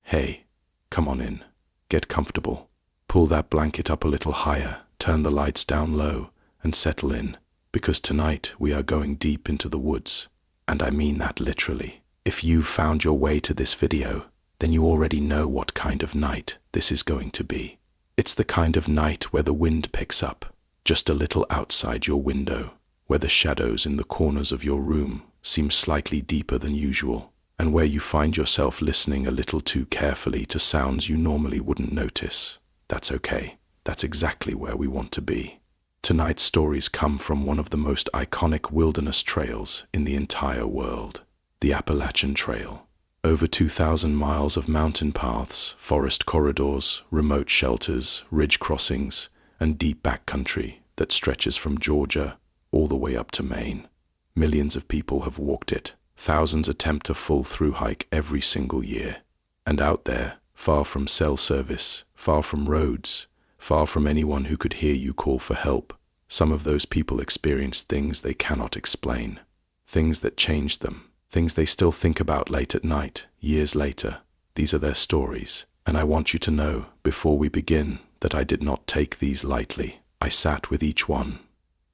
Hey, come on in. Get comfortable. Pull that blanket up a little higher, turn the lights down low, and settle in, because tonight we are going deep into the woods. And I mean that literally. If you've found your way to this video, then you already know what kind of night this is going to be. It's the kind of night where the wind picks up, just a little outside your window, where the shadows in the corners of your room seem slightly deeper than usual, and where you find yourself listening a little too carefully to sounds you normally wouldn't notice. That's okay. That's exactly where we want to be. Tonight's stories come from one of the most iconic wilderness trails in the entire world, the Appalachian Trail. Over 2,000 miles of mountain paths, forest corridors, remote shelters, ridge crossings, and deep backcountry that stretches from Georgia all the way up to Maine. Millions of people have walked it. Thousands attempt a full through hike every single year. And out there, far from cell service, far from roads, far from anyone who could hear you call for help, some of those people experience things they cannot explain. Things that changed them. Things they still think about late at night, years later. These are their stories. And I want you to know, before we begin, that I did not take these lightly. I sat with each one.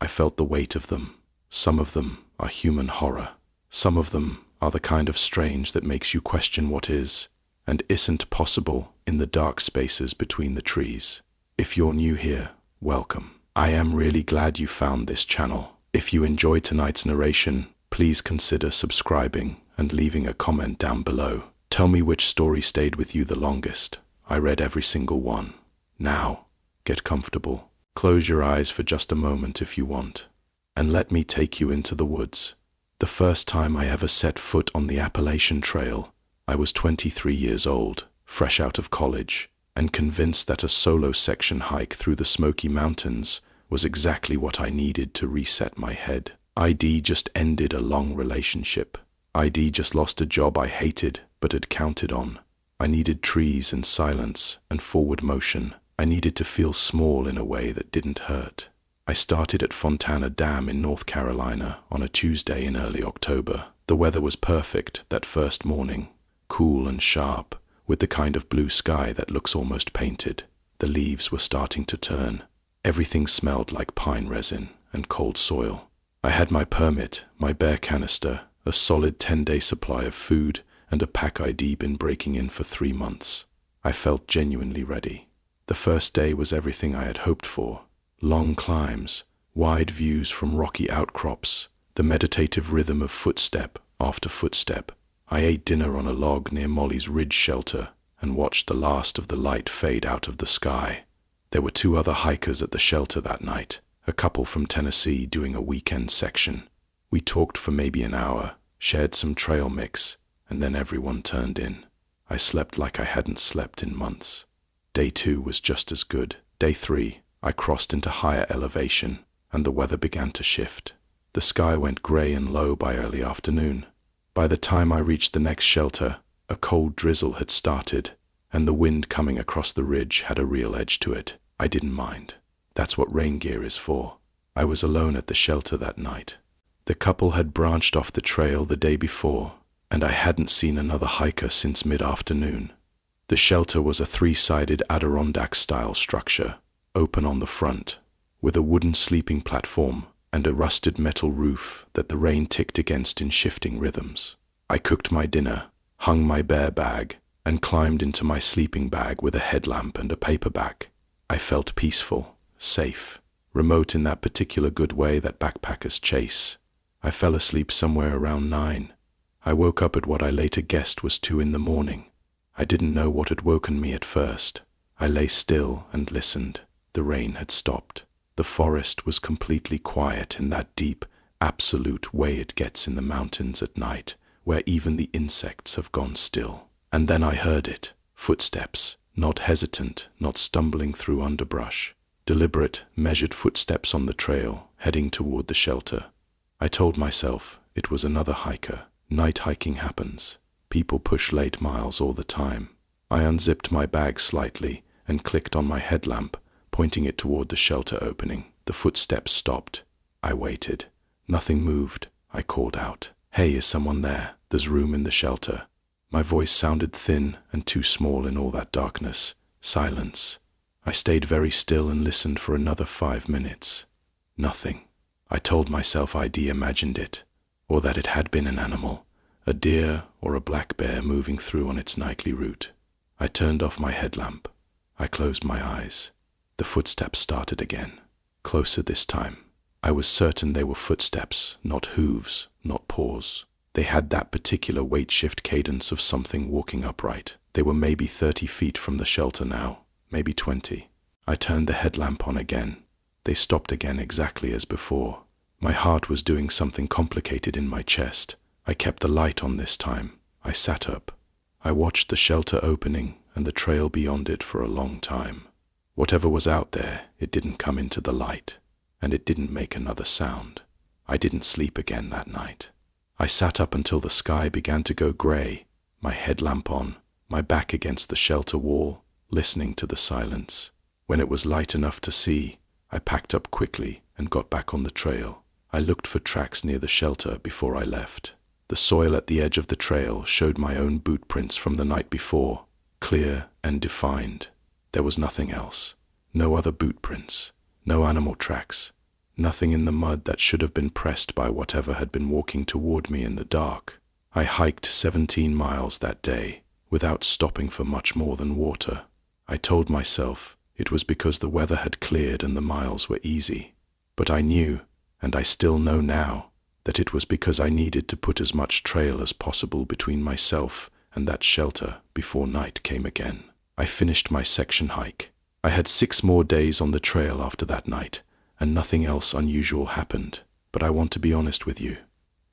I felt the weight of them. Some of them are human horror. Some of them are the kind of strange that makes you question what is and isn't possible in the dark spaces between the trees. If you're new here, welcome. I am really glad you found this channel. If you enjoyed tonight's narration, please consider subscribing and leaving a comment down below. Tell me which story stayed with you the longest. I read every single one. Now, get comfortable. Close your eyes for just a moment if you want. And let me take you into the woods. The first time I ever set foot on the Appalachian Trail, I was 23 years old, fresh out of college, and convinced that a solo section hike through the Smoky Mountains was exactly what I needed to reset my head. ID just ended a long relationship. ID just lost a job I hated but had counted on. I needed trees and silence and forward motion. I needed to feel small in a way that didn't hurt. I started at Fontana Dam in North Carolina on a Tuesday in early October. The weather was perfect that first morning, cool and sharp, with the kind of blue sky that looks almost painted. The leaves were starting to turn. Everything smelled like pine resin and cold soil. I had my permit, my bear canister, a solid 10-day supply of food, and a pack I'd been breaking in for 3 months. I felt genuinely ready. The first day was everything I had hoped for. Long climbs, wide views from rocky outcrops, the meditative rhythm of footstep after footstep. I ate dinner on a log near Molly's ridge shelter and watched the last of the light fade out of the sky. There were 2 other hikers at the shelter that night. A couple from Tennessee doing a weekend section. We talked for maybe an hour, shared some trail mix, and then everyone turned in. I slept like I hadn't slept in months. Day 2 was just as good. Day 3, I crossed into higher elevation, and the weather began to shift. The sky went gray and low by early afternoon. By the time I reached the next shelter, a cold drizzle had started, and the wind coming across the ridge had a real edge to it. I didn't mind. That's what rain gear is for. I was alone at the shelter that night. The couple had branched off the trail the day before, and I hadn't seen another hiker since mid-afternoon. The shelter was a 3-sided Adirondack-style structure, open on the front, with a wooden sleeping platform and a rusted metal roof that the rain ticked against in shifting rhythms. I cooked my dinner, hung my bear bag, and climbed into my sleeping bag with a headlamp and a paperback. I felt peaceful. Safe, remote in that particular good way that backpackers chase. I fell asleep somewhere around 9. I woke up at what I later guessed was 2 in the morning. I didn't know what had woken me at first. I lay still and listened. The rain had stopped. The forest was completely quiet in that deep, absolute way it gets in the mountains at night, where even the insects have gone still. And then I heard it. Footsteps, not hesitant, not stumbling through underbrush. Deliberate, measured footsteps on the trail, heading toward the shelter. I told myself it was another hiker. Night hiking happens. People push late miles all the time. I unzipped my bag slightly and clicked on my headlamp, pointing it toward the shelter opening. The footsteps stopped. I waited. Nothing moved. I called out, "Hey, is someone there? There's room in the shelter." My voice sounded thin and too small in all that darkness. Silence. I stayed very still and listened for another 5 minutes. Nothing. I told myself I'd imagined it, or that it had been an animal, a deer or a black bear moving through on its nightly route. I turned off my headlamp. I closed my eyes. The footsteps started again, closer this time. I was certain they were footsteps, not hooves, not paws. They had that particular weight shift cadence of something walking upright. They were maybe 30 feet from the shelter now, maybe 20. I turned the headlamp on again. They stopped again exactly as before. My heart was doing something complicated in my chest. I kept the light on this time. I sat up. I watched the shelter opening and the trail beyond it for a long time. Whatever was out there, it didn't come into the light, and it didn't make another sound. I didn't sleep again that night. I sat up until the sky began to go gray, my headlamp on, my back against the shelter wall, listening to the silence. When it was light enough to see, I packed up quickly and got back on the trail. I looked for tracks near the shelter before I left. The soil at the edge of the trail showed my own boot prints from the night before, clear and defined. There was nothing else. No other boot prints, no animal tracks, nothing in the mud that should have been pressed by whatever had been walking toward me in the dark. I hiked 17 miles that day, without stopping for much more than water. I told myself it was because the weather had cleared and the miles were easy. But I knew, and I still know now, that it was because I needed to put as much trail as possible between myself and that shelter before night came again. I finished my section hike. I had 6 more days on the trail after that night, and nothing else unusual happened. But I want to be honest with you.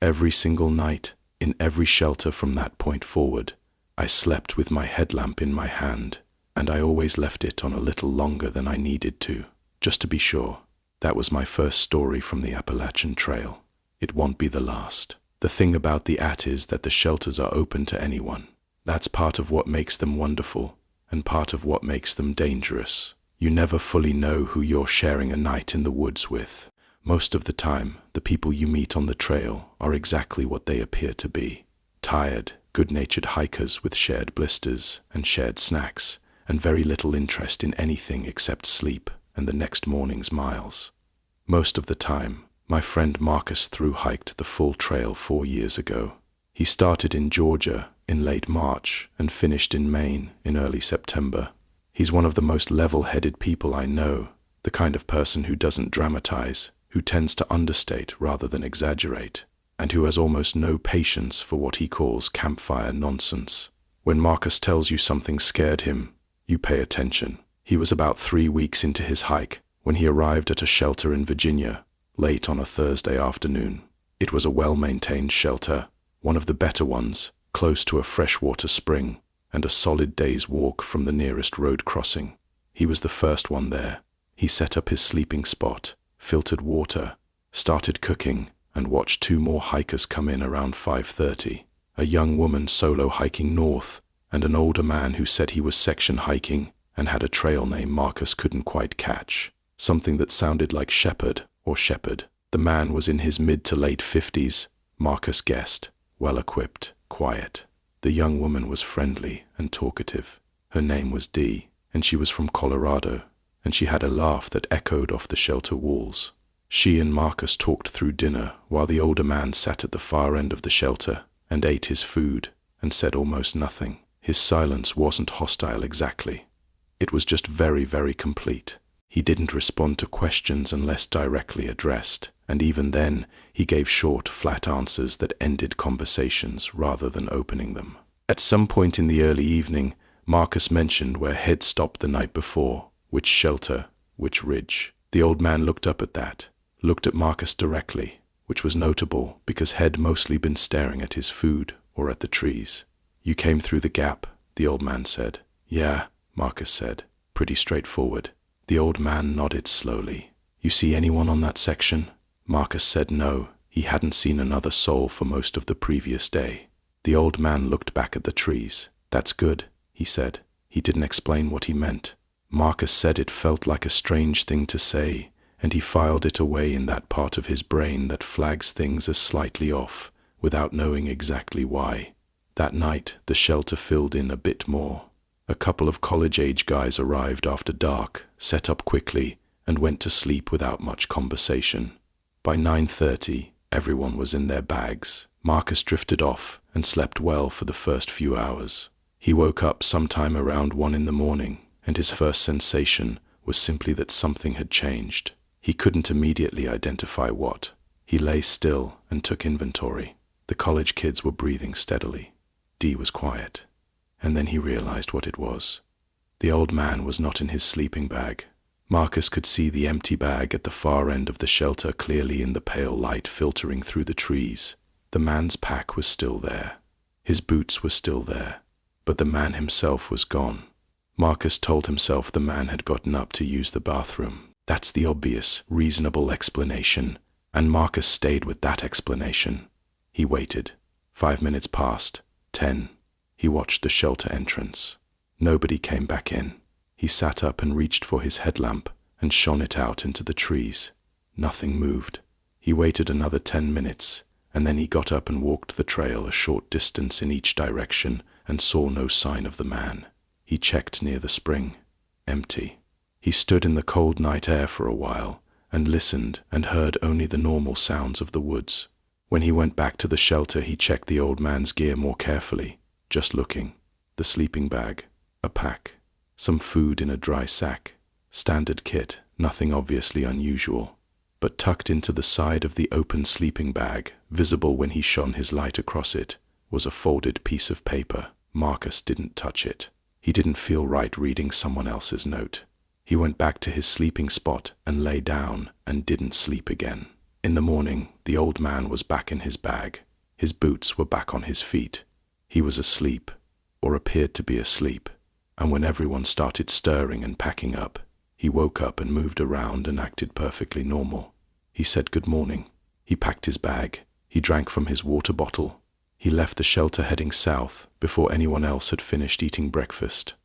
Every single night, in every shelter from that point forward, I slept with my headlamp in my hand, and I always left it on a little longer than I needed to, just to be sure. That was my first story from the Appalachian Trail. It won't be the last. The thing about the is that the shelters are open to anyone. That's part of what makes them wonderful, and part of what makes them dangerous. You never fully know who you're sharing a night in the woods with. Most of the time, the people you meet on the trail are exactly what they appear to be. Tired, good-natured hikers with shared blisters and shared snacks, and very little interest in anything except sleep and the next morning's miles. Most of the time, my friend Marcus thru-hiked the full trail 4 years ago. He started in Georgia in late March and finished in Maine in early September. He's one of the most level-headed people I know, the kind of person who doesn't dramatize, who tends to understate rather than exaggerate, and who has almost no patience for what he calls campfire nonsense. When Marcus tells you something scared him, you pay attention. He was about 3 weeks into his hike when he arrived at a shelter in Virginia, late on a Thursday afternoon. It was a well-maintained shelter, one of the better ones, close to a freshwater spring, and a solid day's walk from the nearest road crossing. He was the first one there. He set up his sleeping spot, filtered water, started cooking, and watched 2 more hikers come in around 5:30. A young woman solo hiking north, and an older man who said he was section hiking and had a trail name Marcus couldn't quite catch, something that sounded like shepherd or shepherd. The man was in his mid to late 50s, Marcus guessed, well-equipped, quiet. The young woman was friendly and talkative. Her name was Dee, and she was from Colorado, and she had a laugh that echoed off the shelter walls. She and Marcus talked through dinner while the older man sat at the far end of the shelter and ate his food and said almost nothing. His silence wasn't hostile exactly. It was just very, very complete. He didn't respond to questions unless directly addressed, and even then, he gave short, flat answers that ended conversations rather than opening them. At some point in the early evening, Marcus mentioned where Head stopped the night before, which shelter, which ridge. The old man looked up at that, looked at Marcus directly, which was notable because Head mostly been staring at his food or at the trees. "You came through the gap," the old man said. "Yeah," Marcus said, pretty straightforward. The old man nodded slowly. "You see anyone on that section?" Marcus said no, he hadn't seen another soul for most of the previous day. The old man looked back at the trees. "That's good," he said. He didn't explain what he meant. Marcus said it felt like a strange thing to say, and he filed it away in that part of his brain that flags things as slightly off, without knowing exactly why. That night, the shelter filled in a bit more. A couple of college-age guys arrived after dark, set up quickly, and went to sleep without much conversation. By 9:30, everyone was in their bags. Marcus drifted off and slept well for the first few hours. He woke up sometime around 1 in the morning, and his first sensation was simply that something had changed. He couldn't immediately identify what. He lay still and took inventory. The college kids were breathing steadily. Dee was quiet. And then he realized what it was. The old man was not in his sleeping bag. Marcus could see the empty bag at the far end of the shelter clearly in the pale light filtering through the trees. The man's pack was still there. His boots were still there. But the man himself was gone. Marcus told himself the man had gotten up to use the bathroom. That's the obvious, reasonable explanation, and Marcus stayed with that explanation. He waited. 5 minutes passed. 10. He watched the shelter entrance. Nobody came back in. He sat up and reached for his headlamp and shone it out into the trees. Nothing moved. He waited another 10 minutes, and then he got up and walked the trail a short distance in each direction and saw no sign of the man. He checked near the spring. Empty. He stood in the cold night air for a while and listened and heard only the normal sounds of the woods. When he went back to the shelter, he checked the old man's gear more carefully, just looking. The sleeping bag, a pack, some food in a dry sack, standard kit, nothing obviously unusual. But tucked into the side of the open sleeping bag, visible when he shone his light across it, was a folded piece of paper. Marcus didn't touch it. He didn't feel right reading someone else's note. He went back to his sleeping spot and lay down and didn't sleep again. In the morning, the old man was back in his bag. His boots were back on his feet. He was asleep, or appeared to be asleep, and when everyone started stirring and packing up, he woke up and moved around and acted perfectly normal. He said good morning. He packed his bag. He drank from his water bottle. He left the shelter heading south before anyone else had finished eating breakfast.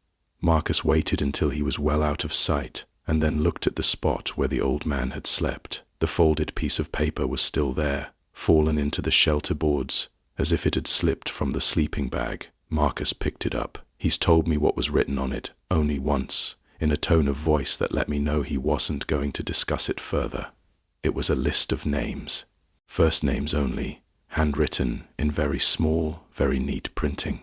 Marcus waited until he was well out of sight and then looked at the spot where the old man had slept. The folded piece of paper was still there, fallen into the shelter boards, as if it had slipped from the sleeping bag. Marcus picked it up. He's told me what was written on it, only once, in a tone of voice that let me know he wasn't going to discuss it further. It was a list of names. First names only, handwritten in very small, very neat printing.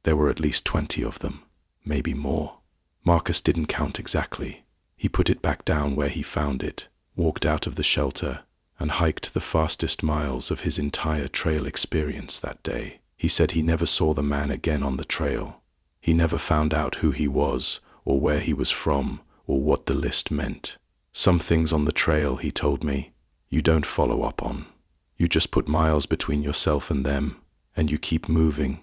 There were at least 20 of them, maybe more. Marcus didn't count exactly. He put it back down where he found it, walked out of the shelter, and hiked the fastest miles of his entire trail experience that day. He said he never saw the man again on the trail. He never found out who he was, or where he was from, or what the list meant. Some things on the trail, he told me, you don't follow up on. You just put miles between yourself and them, and you keep moving,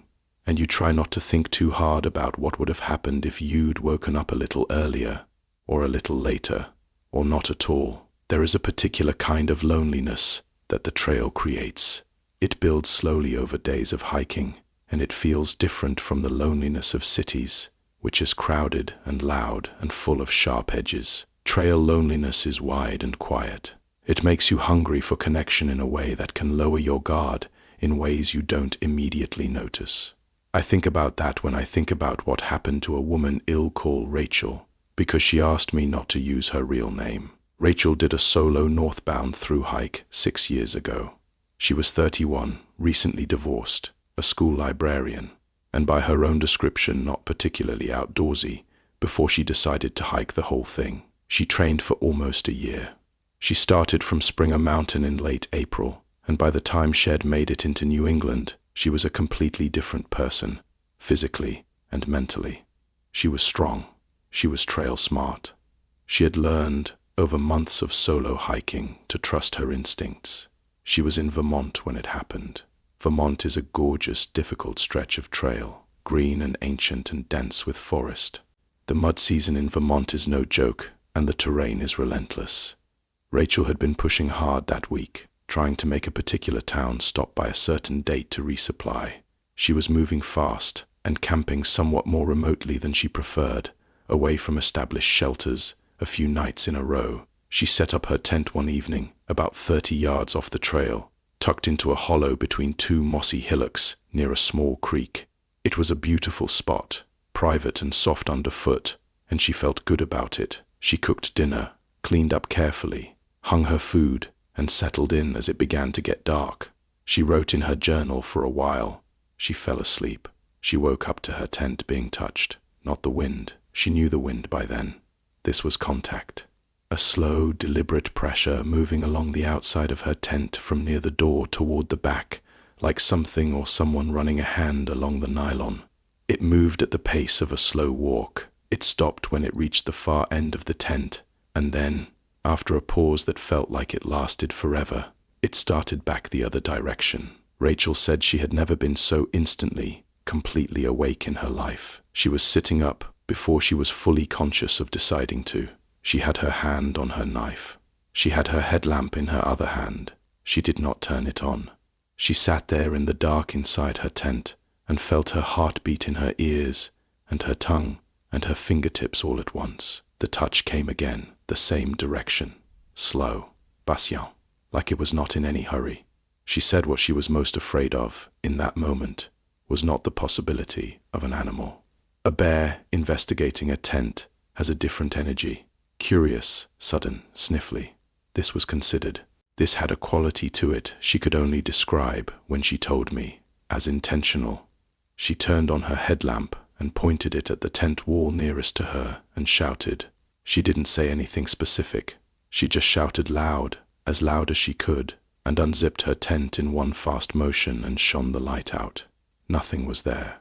and you try not to think too hard about what would have happened if you'd woken up a little earlier, or a little later, or not at all. There is a particular kind of loneliness that the trail creates. It builds slowly over days of hiking, and it feels different from the loneliness of cities, which is crowded and loud and full of sharp edges. Trail loneliness is wide and quiet. It makes you hungry for connection in a way that can lower your guard in ways you don't immediately notice. I think about that when I think about what happened to a woman I'll call Rachel, because she asked me not to use her real name. Rachel did a solo northbound through hike 6 years ago. She was 31, recently divorced, a school librarian, and by her own description not particularly outdoorsy, before she decided to hike the whole thing. She trained for almost a year. She started from Springer Mountain in late April, and by the time she'd made it into New England, she was a completely different person, physically and mentally. She was strong. She was trail smart. She had learned, over months of solo hiking, to trust her instincts. She was in Vermont when it happened. Vermont is a gorgeous, difficult stretch of trail, green and ancient and dense with forest. The mud season in Vermont is no joke, and the terrain is relentless. Rachel had been pushing hard that week, trying to make a particular town stop by a certain date to resupply. She was moving fast and camping somewhat more remotely than she preferred, away from established shelters, a few nights in a row. She set up her tent one evening, about 30 yards off the trail, tucked into a hollow between two mossy hillocks near a small creek. It was a beautiful spot, private and soft underfoot, and she felt good about it. She cooked dinner, cleaned up carefully, hung her food, and settled in as it began to get dark. She wrote in her journal for a while. She fell asleep. She woke up to her tent being touched, not the wind. She knew the wind by then. This was contact. A slow, deliberate pressure moving along the outside of her tent from near the door toward the back, like something or someone running a hand along the nylon. It moved at the pace of a slow walk. It stopped when it reached the far end of the tent, and then, after a pause that felt like it lasted forever, it started back the other direction. Rachel said she had never been so instantly, completely awake in her life. She was sitting up before she was fully conscious of deciding to. She had her hand on her knife. She had her headlamp in her other hand. She did not turn it on. She sat there in the dark inside her tent and felt her heart beat in her ears and her tongue and her fingertips all at once. The touch came again, the same direction. Slow, patient, like it was not in any hurry. She said what she was most afraid of, in that moment, was not the possibility of an animal. A bear investigating a tent has a different energy. Curious, sudden, sniffly. This was considered. This had a quality to it she could only describe when she told me, as intentional. She turned on her headlamp and pointed it at the tent wall nearest to her and shouted. She didn't say anything specific. She just shouted loud as she could, and unzipped her tent in one fast motion and shone the light out. Nothing was there.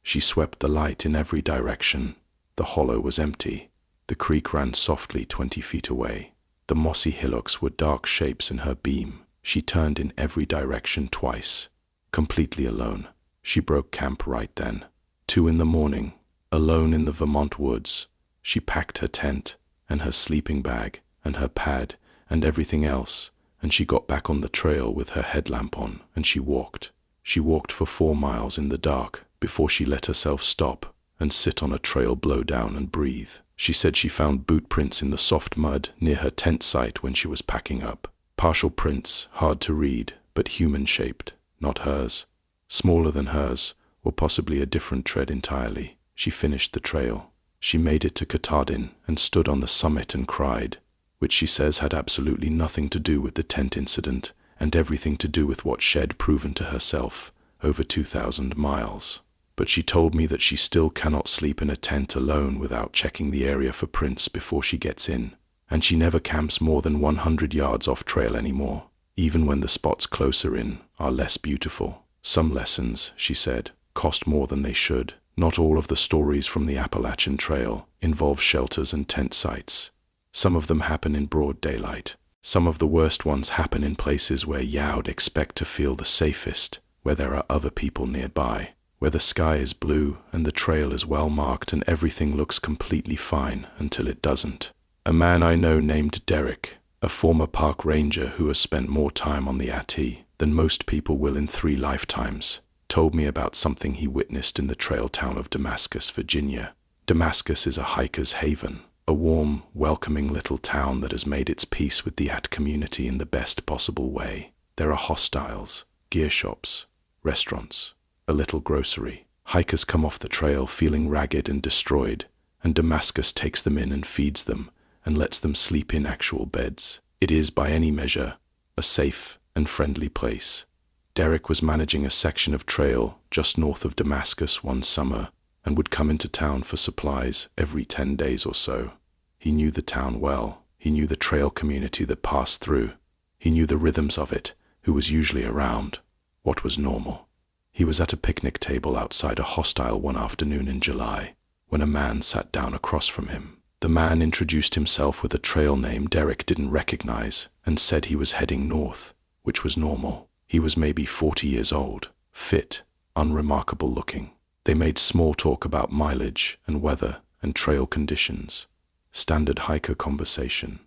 She swept the light in every direction. The hollow was empty. The creek ran softly 20 feet away. The mossy hillocks were dark shapes in her beam. She turned in every direction twice. Completely alone. She broke camp right then. 2 in the morning, alone in the Vermont woods. She packed her tent, and her sleeping bag, and her pad, and everything else, and she got back on the trail with her headlamp on, and she walked. She walked for 4 miles in the dark before she let herself stop and sit on a trail, blow down and breathe. She said she found boot prints in the soft mud near her tent site when she was packing up. Partial prints, hard to read, but human-shaped, not hers. Smaller than hers, or possibly a different tread entirely. She finished the trail. She made it to Katahdin and stood on the summit and cried, which she says had absolutely nothing to do with the tent incident and everything to do with what she'd proven to herself over 2,000 miles. But she told me that she still cannot sleep in a tent alone without checking the area for prints before she gets in, and she never camps more than 100 yards off trail anymore, even when the spots closer in are less beautiful. Some lessons, she said, cost more than they should. Not all of the stories from the Appalachian Trail involve shelters and tent sites. Some of them happen in broad daylight. Some of the worst ones happen in places where you'd expect to feel the safest, where there are other people nearby, where the sky is blue and the trail is well marked and everything looks completely fine until it doesn't. A man I know named Derek, a former park ranger who has spent more time on the AT than most people will in 3 lifetimes, told me about something he witnessed in the trail town of Damascus, Virginia. Damascus is a hiker's haven, a warm, welcoming little town that has made its peace with the AT community in the best possible way. There are hostiles, gear shops, restaurants, a little grocery. Hikers come off the trail feeling ragged and destroyed, and Damascus takes them in and feeds them and lets them sleep in actual beds. It is, by any measure, a safe and friendly place. Derek was managing a section of trail just north of Damascus one summer and would come into town for supplies every 10 days or so. He knew the town well. He knew the trail community that passed through. He knew the rhythms of it, who was usually around, what was normal. He was at a picnic table outside a hostel one afternoon in July when a man sat down across from him. The man introduced himself with a trail name Derek didn't recognize and said he was heading north, which was normal. He was maybe 40 years old, fit, unremarkable looking. They made small talk about mileage and weather and trail conditions. Standard hiker conversation.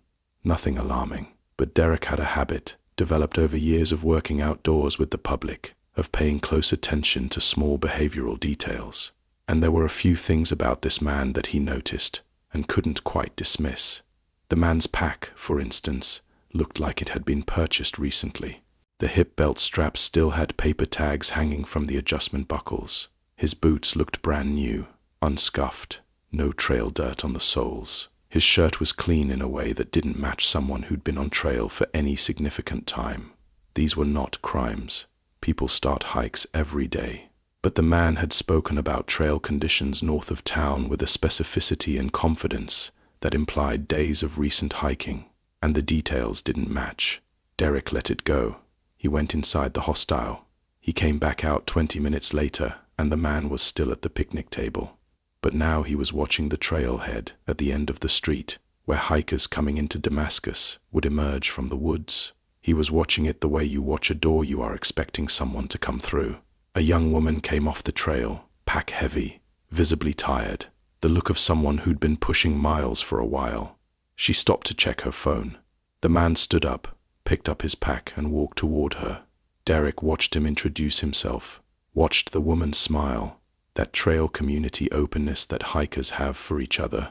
Nothing alarming. But Derek had a habit, developed over years of working outdoors with the public, of paying close attention to small behavioral details. And there were a few things about this man that he noticed and couldn't quite dismiss. The man's pack, for instance, looked like it had been purchased recently. The hip belt straps still had paper tags hanging from the adjustment buckles. His boots looked brand new, unscuffed, no trail dirt on the soles. His shirt was clean in a way that didn't match someone who'd been on trail for any significant time. These were not crimes. People start hikes every day. But the man had spoken about trail conditions north of town with a specificity and confidence that implied days of recent hiking, and the details didn't match. Derek let it go. He went inside the hostel. He came back out 20 minutes later, and the man was still at the picnic table. But now he was watching the trailhead at the end of the street, where hikers coming into Damascus would emerge from the woods. He was watching it the way you watch a door you are expecting someone to come through. A young woman came off the trail, pack heavy, visibly tired, the look of someone who'd been pushing miles for a while. She stopped to check her phone. The man stood up, picked up his pack and walked toward her. Derek watched him introduce himself, watched the woman smile, that trail community openness that hikers have for each other,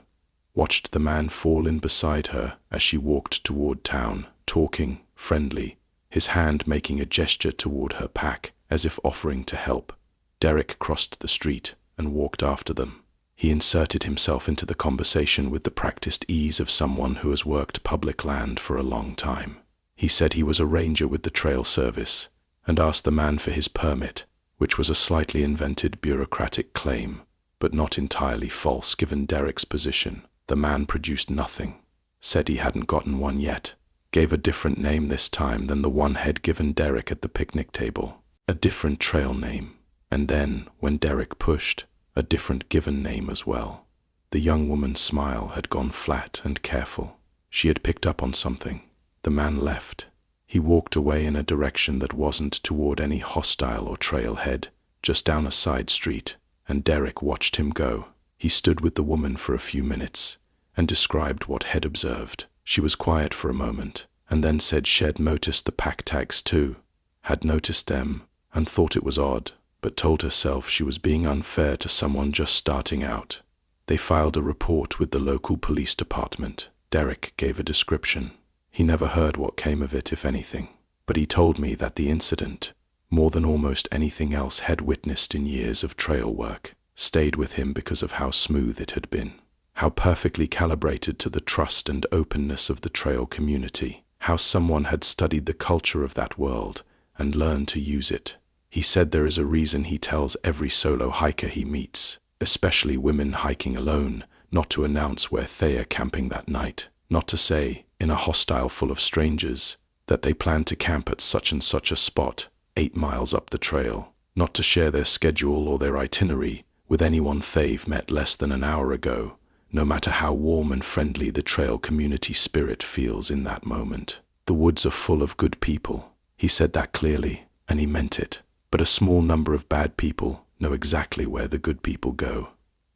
watched the man fall in beside her as she walked toward town, talking, friendly, his hand making a gesture toward her pack as if offering to help. Derek crossed the street and walked after them. He inserted himself into the conversation with the practiced ease of someone who has worked public land for a long time. He said he was a ranger with the trail service and asked the man for his permit, which was a slightly invented bureaucratic claim, but not entirely false given Derek's position. The man produced nothing, said he hadn't gotten one yet, gave a different name this time than the one had given Derek at the picnic table, a different trail name, and then, when Derek pushed, a different given name as well. The young woman's smile had gone flat and careful. She had picked up on something. The man left. He walked away in a direction that wasn't toward any hostile or trailhead, just down a side street, and Derek watched him go. He stood with the woman for a few minutes and described what had observed. She was quiet for a moment, and then said she'd noticed the pack tags too, had noticed them, and thought it was odd, but told herself she was being unfair to someone just starting out. They filed a report with the local police department. Derek gave a description. He never heard what came of it, if anything, but he told me that the incident, more than almost anything else had witnessed in years of trail work, stayed with him because of how smooth it had been, how perfectly calibrated to the trust and openness of the trail community, how someone had studied the culture of that world and learned to use it. He said there is a reason he tells every solo hiker he meets, especially women hiking alone, not to announce where they are camping that night, not to say, in a hostel full of strangers, that they plan to camp at such and such a spot, 8 miles up the trail, not to share their schedule or their itinerary with anyone they've met less than an hour ago, no matter how warm and friendly the trail community spirit feels in that moment. The woods are full of good people. He said that clearly, and he meant it, but a small number of bad people know exactly where the good people go.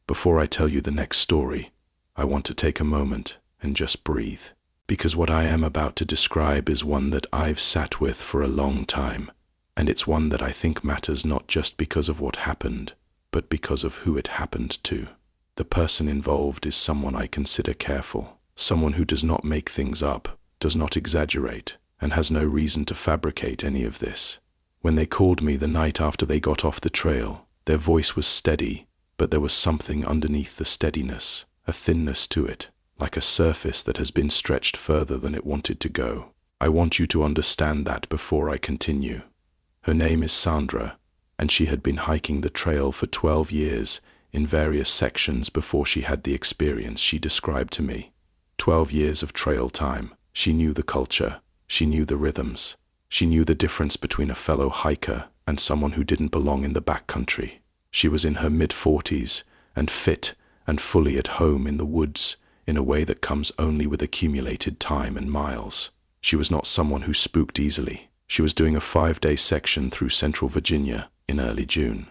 Before I tell you the next story, I want to take a moment and just breathe, because what I am about to describe is one that I've sat with for a long time, and it's one that I think matters not just because of what happened, but because of who it happened to. The person involved is someone I consider careful, someone who does not make things up, does not exaggerate, and has no reason to fabricate any of this. When they called me the night after they got off the trail, their voice was steady, but there was something underneath the steadiness, a thinness to it, like a surface that has been stretched further than it wanted to go. I want you to understand that before I continue. Her name is Sandra, and she had been hiking the trail for 12 years in various sections before she had the experience she described to me. 12 years of trail time. She knew the culture. She knew the rhythms. She knew the difference between a fellow hiker and someone who didn't belong in the backcountry. She was in her mid-40s and fit and fully at home in the woods in a way that comes only with accumulated time and miles. She was not someone who spooked easily. She was doing a 5-day section through central Virginia in early June.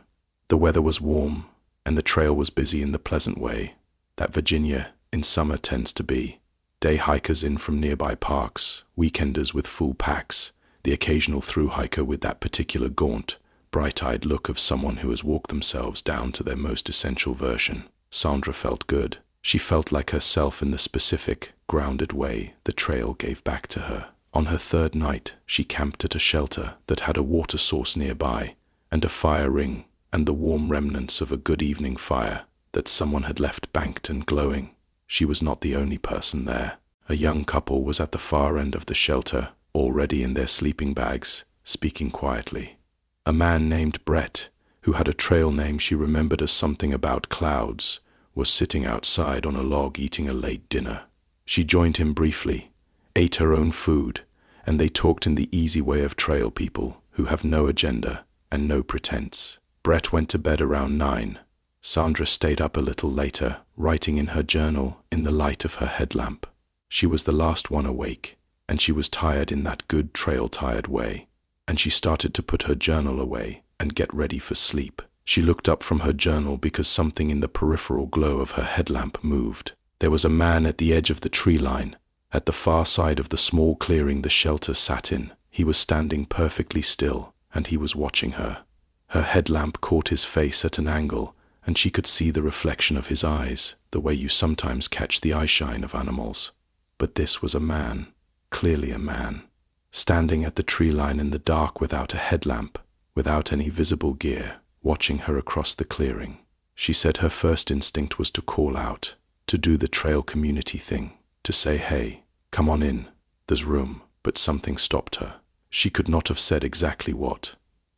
The weather was warm, and the trail was busy in the pleasant way that Virginia in summer tends to be. Day hikers in from nearby parks, weekenders with full packs, the occasional through hiker with that particular gaunt, bright-eyed look of someone who has walked themselves down to their most essential version. Sandra felt good. She felt like herself in the specific, grounded way the trail gave back to her. On her 3rd night, she camped at a shelter that had a water source nearby and a fire ring and the warm remnants of a good evening fire that someone had left banked and glowing. She was not the only person there. A young couple was at the far end of the shelter, already in their sleeping bags, speaking quietly. A man named Brett, who had a trail name she remembered as something about clouds, was sitting outside on a log eating a late dinner. She joined him briefly, ate her own food, and they talked in the easy way of trail people who have no agenda and no pretense. Brett went to bed around 9. Sandra stayed up a little later, writing in her journal in the light of her headlamp. She was the last one awake, and she was tired in that good trail-tired way, and she started to put her journal away and get ready for sleep. She looked up from her journal because something in the peripheral glow of her headlamp moved. There was a man at the edge of the tree line, at the far side of the small clearing the shelter sat in. He was standing perfectly still, and he was watching her. Her headlamp caught his face at an angle, and she could see the reflection of his eyes, the way you sometimes catch the eyeshine of animals. But this was a man, clearly a man, standing at the tree line in the dark without a headlamp, without any visible gear, watching her across the clearing. She said her first instinct was to call out, to do the trail community thing, to say, "Hey, come on in, there's room," but something stopped her. She could not have said exactly what,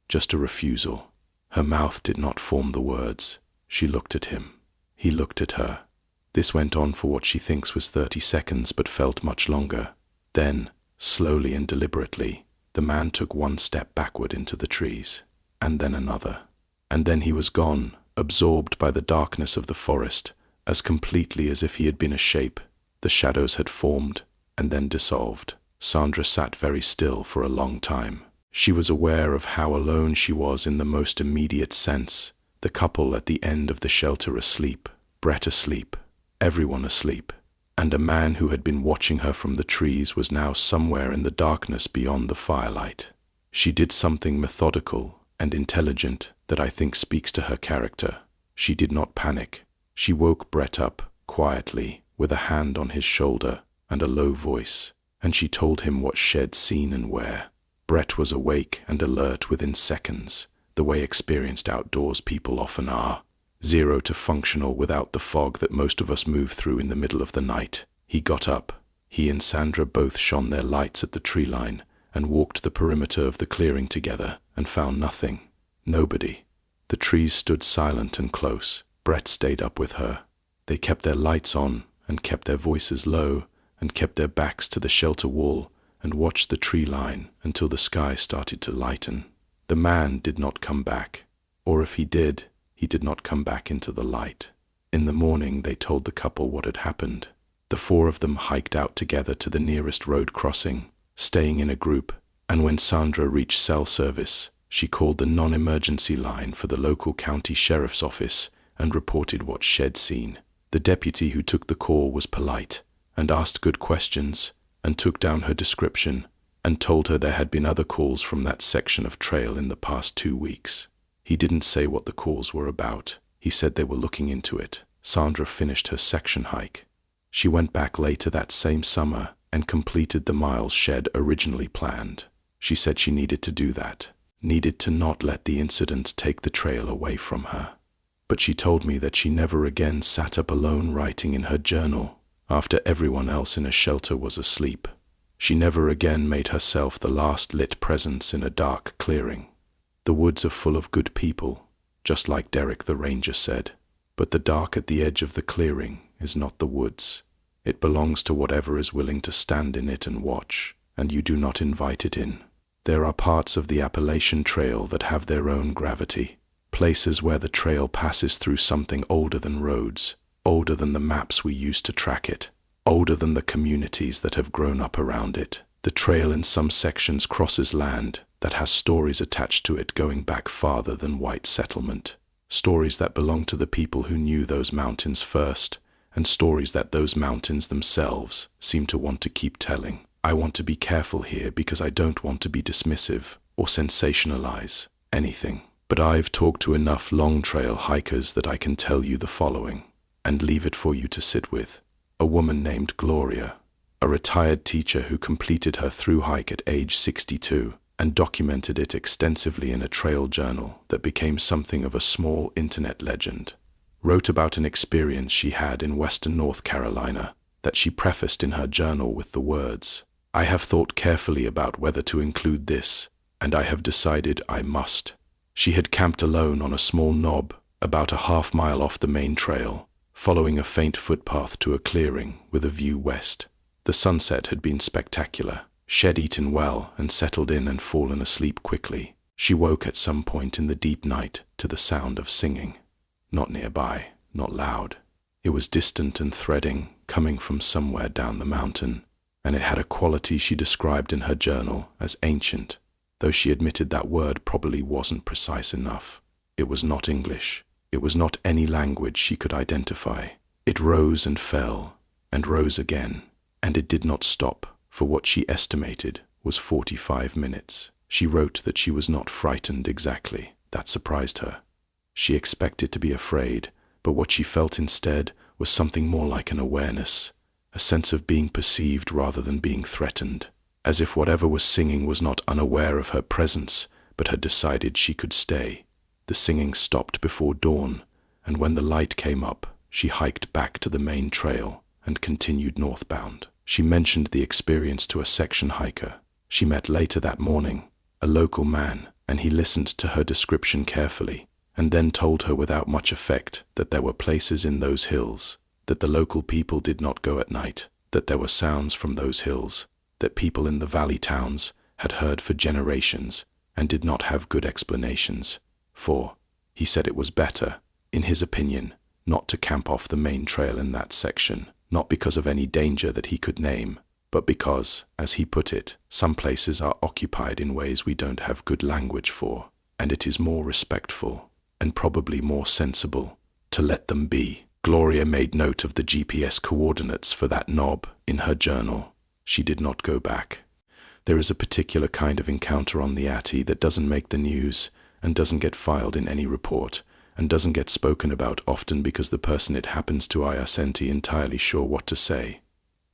just a refusal. Her mouth did not form the words. She looked at him. He looked at her. This went on for what she thinks was 30 seconds, but felt much longer. Then, slowly and deliberately, the man took one step backward into the trees, and then another. And then he was gone, absorbed by the darkness of the forest, as completely as if he had been a shape. The shadows had formed, and then dissolved. Sandra sat very still for a long time. She was aware of how alone she was in the most immediate sense. The couple at the end of the shelter asleep, Brett asleep, everyone asleep, and a man who had been watching her from the trees was now somewhere in the darkness beyond the firelight. She did something methodical and intelligent that I think speaks to her character. She did not panic. She woke Brett up, quietly, with a hand on his shoulder and a low voice, and she told him what she'd seen and where. Brett was awake and alert within seconds, the way experienced outdoors people often are, 0 to functional without the fog that most of us move through in the middle of the night. He got up. He and Sandra both shone their lights at the tree line and walked the perimeter of the clearing together and found nothing. Nobody. The trees stood silent and close. Brett stayed up with her. They kept their lights on and kept their voices low and kept their backs to the shelter wall and watched the tree line until the sky started to lighten. The man did not come back, or if he did not come back into the light. In the morning they told the couple what had happened. The 4 of them hiked out together to the nearest road crossing, staying in a group, and when Sandra reached cell service, she called the non-emergency line for the local county sheriff's office and reported what she'd seen. The deputy who took the call was polite and asked good questions and took down her description and told her there had been other calls from that section of trail in the past 2 weeks. He didn't say what the calls were about. He said they were looking into it. Sandra finished her section hike. She went back later that same summer and completed the miles she'd originally planned. She said she needed to do that, needed to not let the incident take the trail away from her. But she told me that she never again sat up alone writing in her journal after everyone else in a shelter was asleep. She never again made herself the last lit presence in a dark clearing. The woods are full of good people, just like Derek the ranger said, but the dark at the edge of the clearing is not the woods. It belongs to whatever is willing to stand in it and watch, and you do not invite it in. There are parts of the Appalachian Trail that have their own gravity, places where the trail passes through something older than roads, older than the maps we use to track it, older than the communities that have grown up around it. The trail in some sections crosses land that has stories attached to it going back farther than white settlement, stories that belong to the people who knew those mountains first, and stories that those mountains themselves seem to want to keep telling. I want to be careful here because I don't want to be dismissive or sensationalize anything, but I've talked to enough long trail hikers that I can tell you the following, and leave it for you to sit with. A woman named Gloria, a retired teacher who completed her through hike at age 62, and documented it extensively in a trail journal that became something of a small internet legend. Wrote about an experience she had in western North Carolina that she prefaced in her journal with the words, "I have thought carefully about whether to include this, and I have decided I must." She had camped alone on a small knob about a half-mile off the main trail, following a faint footpath to a clearing with a view west. The sunset had been spectacular. She had eaten well and settled in and fallen asleep quickly. She woke at some point in the deep night to the sound of singing. Not nearby, not loud. It was distant and threading, coming from somewhere down the mountain, and it had a quality she described in her journal as ancient, though she admitted that word probably wasn't precise enough. It was not English. It was not any language she could identify. It rose and fell, and rose again, and it did not stop for what she estimated was 45 minutes. She wrote that she was not frightened exactly. That surprised her. She expected to be afraid, but what she felt instead was something more like an awareness, a sense of being perceived rather than being threatened, as if whatever was singing was not unaware of her presence, but had decided she could stay. The singing stopped before dawn, and when the light came up, she hiked back to the main trail and continued northbound. She mentioned the experience to a section hiker she met later that morning, a local man, and he listened to her description carefully, and then told her without much effect that there were places in those hills, that the local people did not go at night, that there were sounds from those hills, that people in the valley towns had heard for generations and did not have good explanations. For, he said it was better, in his opinion, not to camp off the main trail in that section, not because of any danger that he could name, but because, as he put it, some places are occupied in ways we don't have good language for, and it is more respectful, and probably more sensible, to let them be. Gloria made note of the GPS coordinates for that knob in her journal. She did not go back. There is a particular kind of encounter on the Ati that doesn't make the news, and doesn't get filed in any report, and doesn't get spoken about often because the person it happens to isn't entirely sure what to say.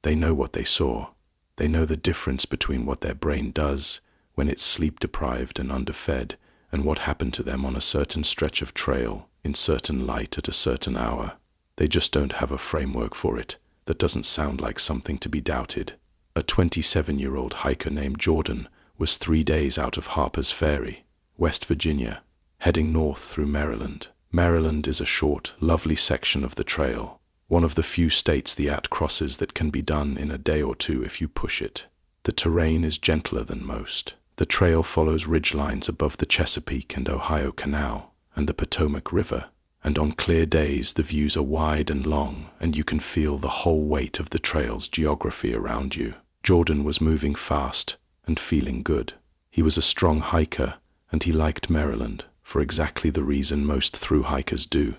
They know what they saw. They know the difference between what their brain does when it's sleep-deprived and underfed, and what happened to them on a certain stretch of trail, in certain light at a certain hour. They just don't have a framework for it that doesn't sound like something to be doubted. A 27-year-old hiker named Jordan was 3 days out of Harper's Ferry, West Virginia, heading north through Maryland. Maryland is a short, lovely section of the trail, one of the few states the AT crosses that can be done in a day or two if you push it. The terrain is gentler than most. The trail follows ridgelines above the Chesapeake and Ohio Canal and the Potomac River, and on clear days the views are wide and long, and you can feel the whole weight of the trail's geography around you. Jordan was moving fast and feeling good. He was a strong hiker, and he liked Maryland for exactly the reason most thru hikers do.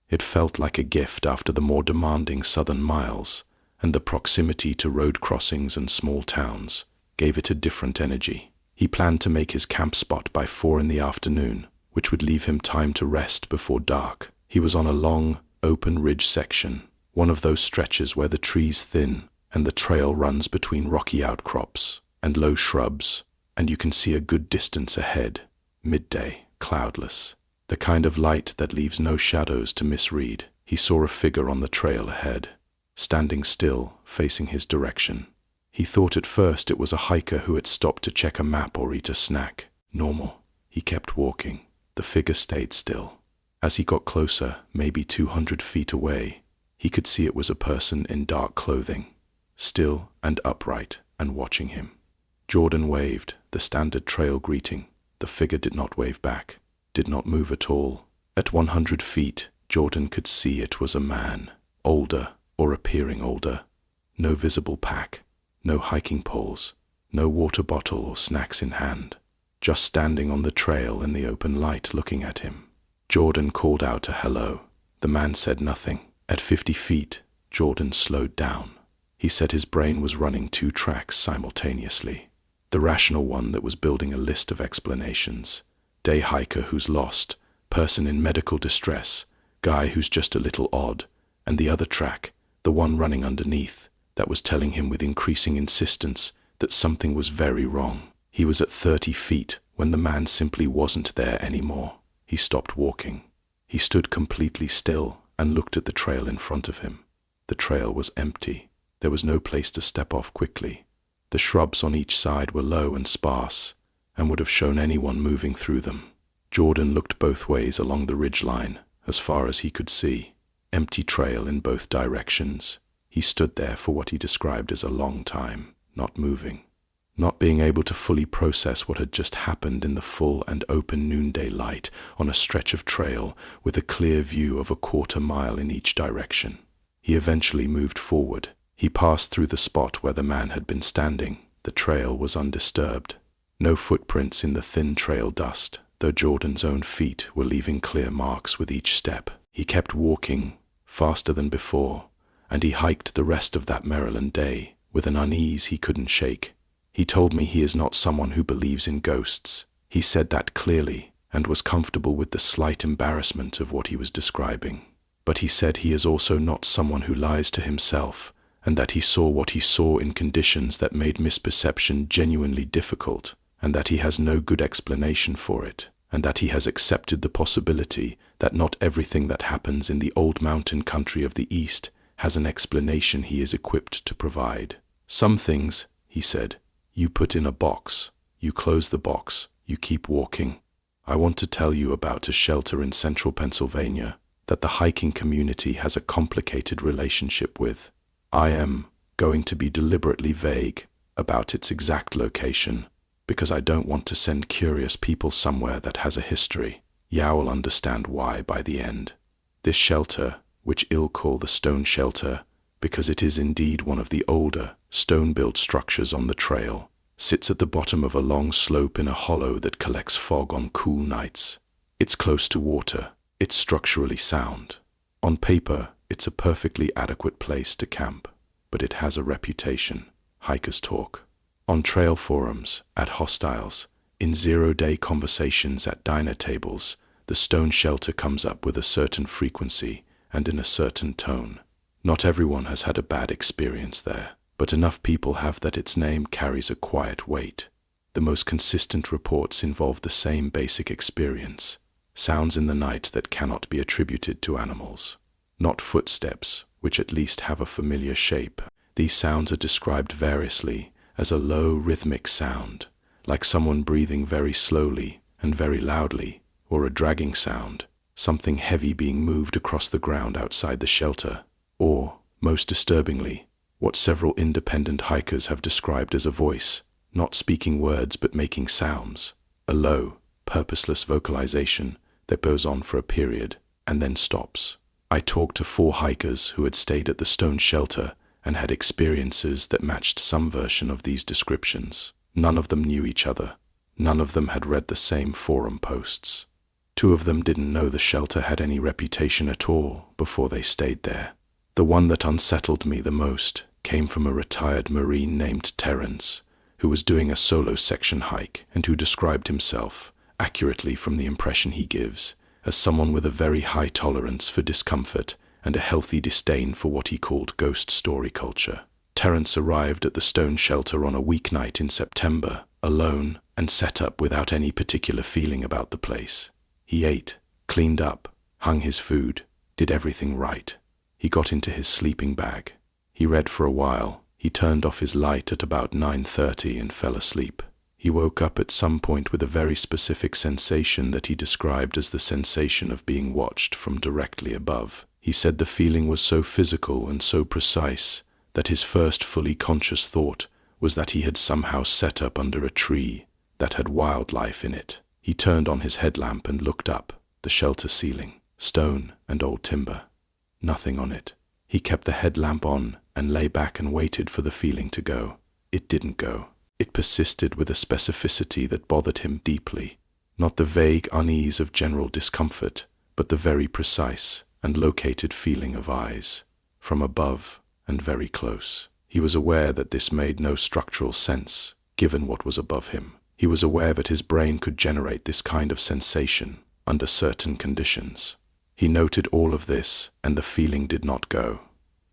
It felt like a gift after the more demanding southern miles, and the proximity to road crossings and small towns gave it a different energy. He planned to make his camp spot by 4 in the afternoon, which would leave him time to rest before dark. He was on a long, open ridge section, one of those stretches where the trees thin and the trail runs between rocky outcrops and low shrubs, and you can see a good distance ahead. Midday, cloudless, the kind of light that leaves no shadows to misread. He saw a figure on the trail ahead, standing still, facing his direction. He thought at first it was a hiker who had stopped to check a map or eat a snack. Normal. He kept walking. The figure stayed still. As he got closer, maybe 200 feet away, he could see it was a person in dark clothing, still and upright, and watching him. Jordan waved, the standard trail greeting. The figure did not wave back, did not move at all. At 100 feet, Jordan could see it was a man, older or appearing older. No visible pack, no hiking poles, no water bottle or snacks in hand, just standing on the trail in the open light looking at him. Jordan called out a hello. The man said nothing. At 50 feet, Jordan slowed down. He said his brain was running 2 tracks simultaneously. The rational one that was building a list of explanations. Day hiker who's lost, person in medical distress, guy who's just a little odd, and the other track, the one running underneath, that was telling him with increasing insistence that something was very wrong. He was at 30 feet when the man simply wasn't there anymore. He stopped walking. He stood completely still and looked at the trail in front of him. The trail was empty. There was no place to step off quickly. The shrubs on each side were low and sparse and would have shown anyone moving through them. Jordan looked both ways along the ridgeline, as far as he could see. Empty trail in both directions. He stood there for what he described as a long time, not moving, not being able to fully process what had just happened in the full and open noonday light on a stretch of trail with a clear view of a quarter-mile in each direction. He eventually moved forward. He passed through the spot where the man had been standing. The trail was undisturbed. No footprints in the thin trail dust, though Jordan's own feet were leaving clear marks with each step. He kept walking, faster than before, and he hiked the rest of that Maryland day with an unease he couldn't shake. He told me he is not someone who believes in ghosts. He said that clearly and was comfortable with the slight embarrassment of what he was describing. But he said he is also not someone who lies to himself, and that he saw what he saw in conditions that made misperception genuinely difficult, and that he has no good explanation for it, and that he has accepted the possibility that not everything that happens in the old mountain country of the East has an explanation he is equipped to provide. Some things, he said, you put in a box, you close the box, you keep walking. I want to tell you about a shelter in central Pennsylvania that the hiking community has a complicated relationship with. I am going to be deliberately vague about its exact location, because I don't want to send curious people somewhere that has a history. Ya will understand why by the end. This shelter, which I'll call the stone shelter, because it is indeed one of the older, stone-built structures on the trail, sits at the bottom of a long slope in a hollow that collects fog on cool nights. It's close to water. It's structurally sound. On paper, it's a perfectly adequate place to camp, but it has a reputation. Hikers talk. On trail forums, at hostiles, in zero-day conversations at diner tables, the stone shelter comes up with a certain frequency and in a certain tone. Not everyone has had a bad experience there, but enough people have that its name carries a quiet weight. The most consistent reports involve the same basic experience: sounds in the night that cannot be attributed to animals. Not footsteps, which at least have a familiar shape. These sounds are described variously as a low rhythmic sound, like someone breathing very slowly and very loudly, or a dragging sound, something heavy being moved across the ground outside the shelter, or, most disturbingly, what several independent hikers have described as a voice, not speaking words but making sounds, a low, purposeless vocalization that goes on for a period and then stops. I talked to 4 hikers who had stayed at the stone shelter and had experiences that matched some version of these descriptions. None of them knew each other. None of them had read the same forum posts. 2 of them didn't know the shelter had any reputation at all before they stayed there. The one that unsettled me the most came from a retired Marine named Terence, who was doing a solo section hike and who described himself, accurately from the impression he gives, as someone with a very high tolerance for discomfort and a healthy disdain for what he called ghost story culture. Terence arrived at the stone shelter on a weeknight in September, alone, and set up without any particular feeling about the place. He ate, cleaned up, hung his food, did everything right. He got into his sleeping bag. He read for a while. He turned off his light at about 9:30 and fell asleep. He woke up at some point with a very specific sensation that he described as the sensation of being watched from directly above. He said the feeling was so physical and so precise that his first fully conscious thought was that he had somehow set up under a tree that had wildlife in it. He turned on his headlamp and looked up, the shelter ceiling, stone and old timber. Nothing on it. He kept the headlamp on and lay back and waited for the feeling to go. It didn't go. It persisted with a specificity that bothered him deeply. Not the vague unease of general discomfort, but the very precise and located feeling of eyes, from above and very close. He was aware that this made no structural sense, given what was above him. He was aware that his brain could generate this kind of sensation under certain conditions. He noted all of this, and the feeling did not go.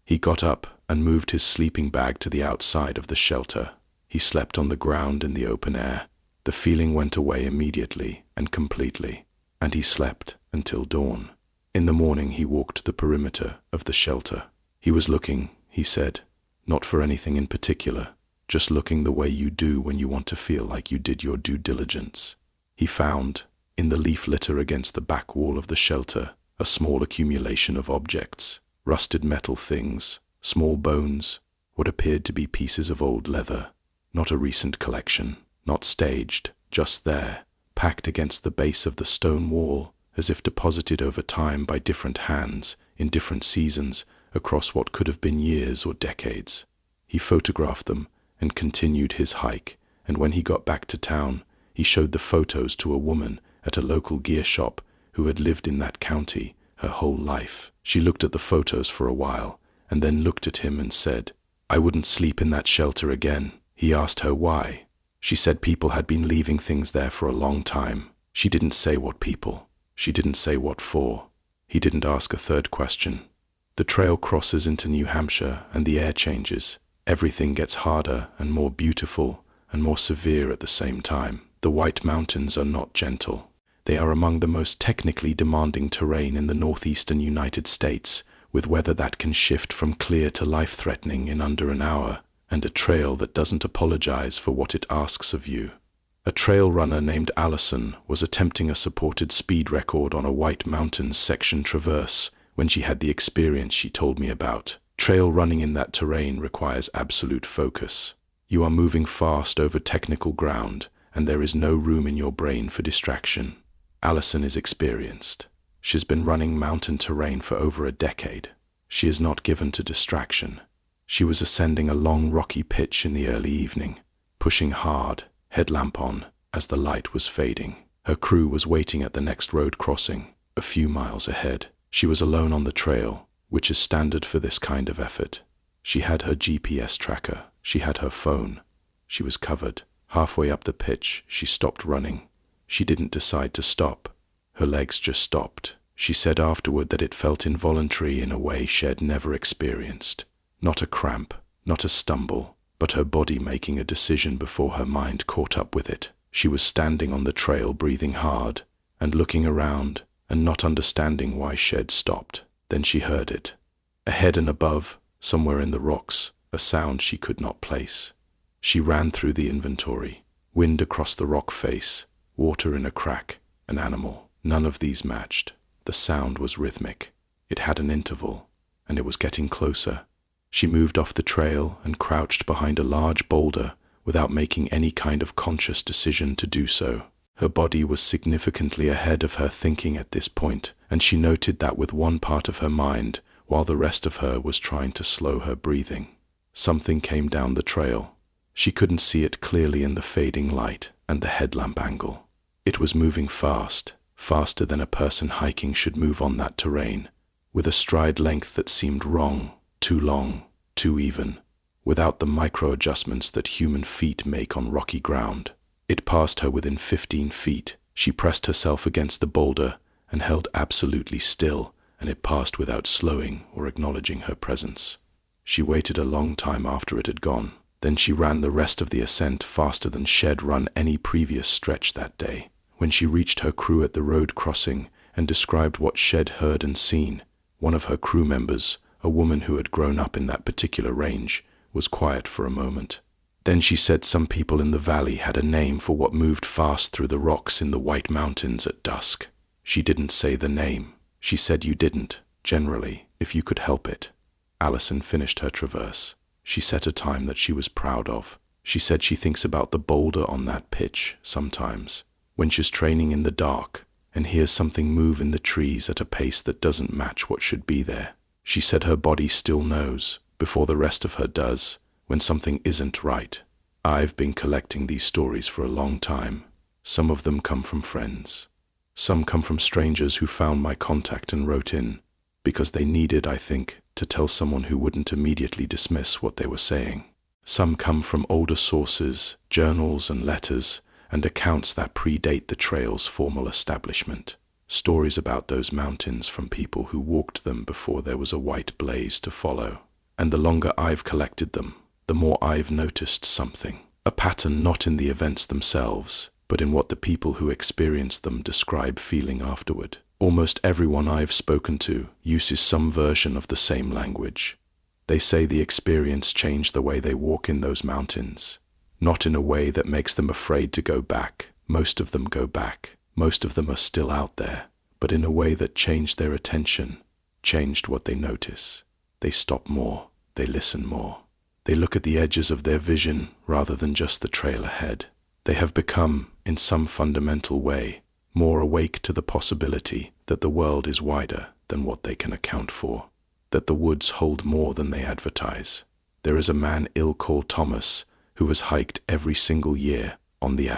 He got up and moved his sleeping bag to the outside of the shelter. He slept on the ground in the open air, The feeling went away immediately and completely, and he slept until dawn. In the morning he walked the perimeter of the shelter. He was looking, he said, not for anything in particular, just looking the way you do when you want to feel like you did your due diligence. He found, in the leaf litter against the back wall of the shelter, a small accumulation of objects, rusted metal things, small bones, what appeared to be pieces of old leather. Not a recent collection, not staged, just there, packed against the base of the stone wall, as if deposited over time by different hands, in different seasons, across what could have been years or decades. He photographed them and continued his hike, and when he got back to town, he showed the photos to a woman at a local gear shop who had lived in that county her whole life. She looked at the photos for a while, and then looked at him and said, "I wouldn't sleep in that shelter again." He asked her why. She said people had been leaving things there for a long time. She didn't say what people. She didn't say what for. He didn't ask a third question. The trail crosses into New Hampshire and the air changes. Everything gets harder and more beautiful and more severe at the same time. The White Mountains are not gentle. They are among the most technically demanding terrain in the northeastern United States, with weather that can shift from clear to life-threatening in under an hour, and a trail that doesn't apologize for what it asks of you. A trail runner named Allison was attempting a supported speed record on a White Mountains section traverse when she had the experience she told me about. Trail running in that terrain requires absolute focus. You are moving fast over technical ground, and there is no room in your brain for distraction. Allison is experienced. She's been running mountain terrain for over a decade. She is not given to distraction. She was ascending a long rocky pitch in the early evening, pushing hard, headlamp on, as the light was fading. Her crew was waiting at the next road crossing, a few miles ahead. She was alone on the trail, which is standard for this kind of effort. She had her GPS tracker. She had her phone. She was covered. Halfway up the pitch, she stopped running. She didn't decide to stop. Her legs just stopped. She said afterward that it felt involuntary in a way she'd never experienced. Not a cramp, not a stumble, but her body making a decision before her mind caught up with it. She was standing on the trail breathing hard and looking around and not understanding why she'd stopped. Then she heard it. Ahead and above, somewhere in the rocks, a sound she could not place. She ran through the inventory. Wind across the rock face, water in a crack, an animal. None of these matched. The sound was rhythmic. It had an interval, and it was getting closer. She moved off the trail and crouched behind a large boulder without making any kind of conscious decision to do so. Her body was significantly ahead of her thinking at this point, and she noted that with one part of her mind, while the rest of her was trying to slow her breathing. Something came down the trail. She couldn't see it clearly in the fading light and the headlamp angle. It was moving fast, faster than a person hiking should move on that terrain, with a stride length that seemed wrong, too long, too even, without the micro-adjustments that human feet make on rocky ground. It passed her within 15 feet. She pressed herself against the boulder and held absolutely still, and it passed without slowing or acknowledging her presence. She waited a long time after it had gone. Then she ran the rest of the ascent faster than she'd run any previous stretch that day. When she reached her crew at the road crossing and described what she'd heard and seen, one of her crew members, a woman who had grown up in that particular range, was quiet for a moment. Then she said some people in the valley had a name for what moved fast through the rocks in the White Mountains at dusk. She didn't say the name. She said you didn't, generally, if you could help it. Allison finished her traverse. She set a time that she was proud of. She said she thinks about the boulder on that pitch sometimes, when she's training in the dark and hears something move in the trees at a pace that doesn't match what should be there. She said her body still knows, before the rest of her does, when something isn't right. I've been collecting these stories for a long time. Some of them come from friends. Some come from strangers who found my contact and wrote in, because they needed, I think, to tell someone who wouldn't immediately dismiss what they were saying. Some come from older sources, journals and letters, and accounts that predate the trail's formal establishment. Stories about those mountains from people who walked them before there was a white blaze to follow. And the longer I've collected them, the more I've noticed something. A pattern not in the events themselves, but in what the people who experienced them describe feeling afterward. Almost everyone I've spoken to uses some version of the same language. They say the experience changed the way they walk in those mountains. Not in a way that makes them afraid to go back. Most of them go back. Most of them are still out there. But in a way that changed their attention, changed what they notice. They stop more. They listen more. They look at the edges of their vision rather than just the trail ahead. They have become, in some fundamental way, more awake to the possibility that the world is wider than what they can account for, that the woods hold more than they advertise. There is a man called Thomas who has hiked every single year on the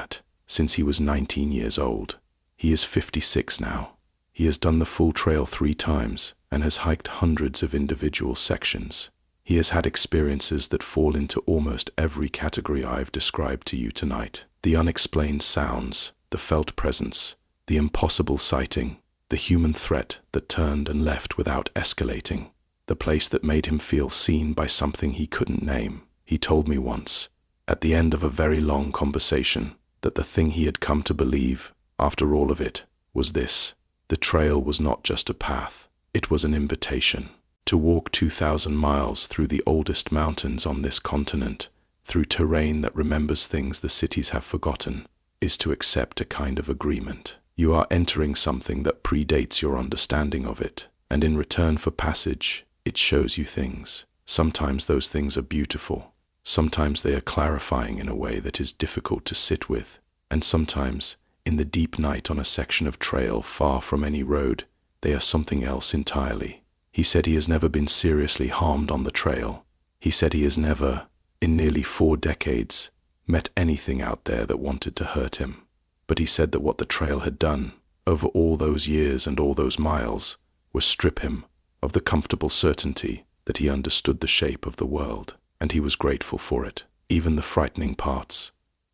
since he was 19 years old. He is 56 now. He has done the full trail 3 times and has hiked hundreds of individual sections. He has had experiences that fall into almost every category I've described to you tonight. The unexplained sounds, the felt presence, the impossible sighting, the human threat that turned and left without escalating, the place that made him feel seen by something he couldn't name. He told me once, at the end of a very long conversation, that the thing he had come to believe, after all of it, was this: the trail was not just a path, it was an invitation. To walk 2,000 miles through the oldest mountains on this continent, through terrain that remembers things the cities have forgotten, is to accept a kind of agreement. You are entering something that predates your understanding of it, and in return for passage, it shows you things. Sometimes those things are beautiful. Sometimes they are clarifying in a way that is difficult to sit with, and sometimes, in the deep night on a section of trail far from any road, they are something else entirely. He said he has never been seriously harmed on the trail. He said he has never, in nearly 4 decades, met anything out there that wanted to hurt him. But he said that what the trail had done, over all those years and all those miles, was strip him of the comfortable certainty that he understood the shape of the world, and he was grateful for it, even the frightening parts,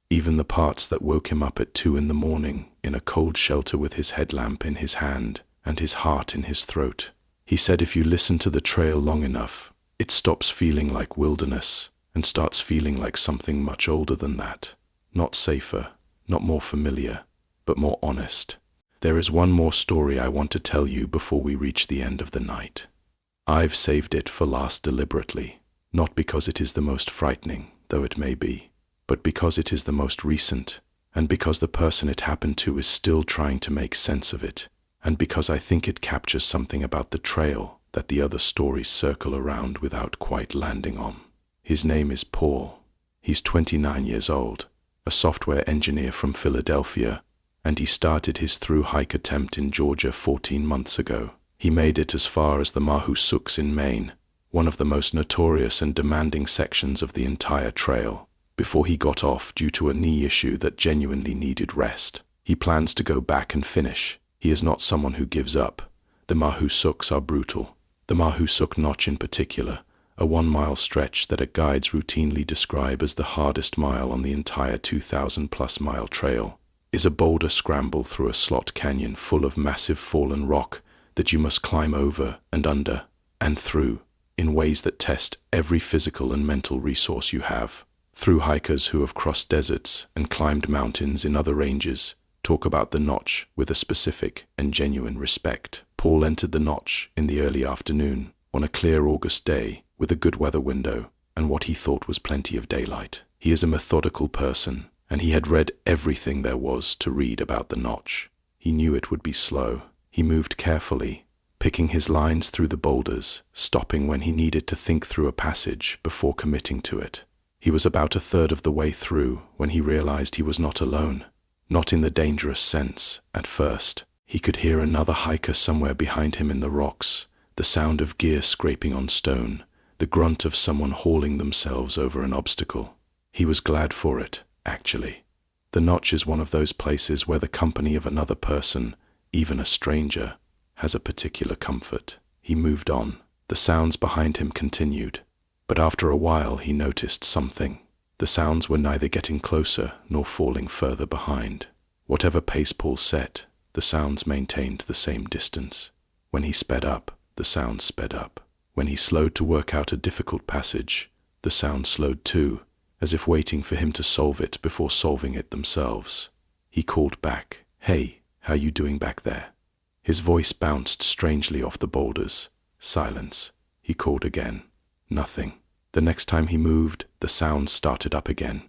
even the parts that woke him up at 2 in the morning in a cold shelter with his headlamp in his hand and his heart in his throat. He said if you listen to the trail long enough, it stops feeling like wilderness and starts feeling like something much older than that. Not safer, not more familiar, but more honest. There is one more story I want to tell you before we reach the end of the night. I've saved it for last deliberately, not because it is the most frightening, though it may be, but because it is the most recent, and because the person it happened to is still trying to make sense of it, and because I think it captures something about the trail that the other stories circle around without quite landing on. His name is Paul. He's 29 years old, a software engineer from Philadelphia, and he started his through-hike attempt in Georgia 14 months ago. He made it as far as the Mahoosucs in Maine, one of the most notorious and demanding sections of the entire trail, before he got off due to a knee issue that genuinely needed rest. He plans to go back and finish. He is not someone who gives up. The Mahoosucs are brutal. The Mahoosuc Notch in particular, a 1-mile stretch that guides routinely describe as the hardest mile on the entire 2,000-plus mile trail, is a boulder scramble through a slot canyon full of massive fallen rock that you must climb over and under and through in ways that test every physical and mental resource you have. Through hikers who have crossed deserts and climbed mountains in other ranges talk about the Notch with a specific and genuine respect. Paul entered the Notch in the early afternoon on a clear August day with a good weather window and what he thought was plenty of daylight. He is a methodical person, and he had read everything there was to read about the Notch. He knew it would be slow. He moved carefully, picking his lines through the boulders, stopping when he needed to think through a passage before committing to it. He was about a third of the way through when he realized he was not alone. Not in the dangerous sense, at first. He could hear another hiker somewhere behind him in the rocks, the sound of gear scraping on stone, the grunt of someone hauling themselves over an obstacle. He was glad for it, actually. The Notch is one of those places where the company of another person, even a stranger, has a particular comfort. He moved on. The sounds behind him continued, but after a while he noticed something. The sounds were neither getting closer nor falling further behind. Whatever pace Paul set, the sounds maintained the same distance. When he sped up, the sounds sped up. When he slowed to work out a difficult passage, the sound slowed too, as if waiting for him to solve it before solving it themselves. He called back, "Hey, how you doing back there?" His voice bounced strangely off the boulders. Silence. He called again. Nothing. The next time he moved, the sound started up again.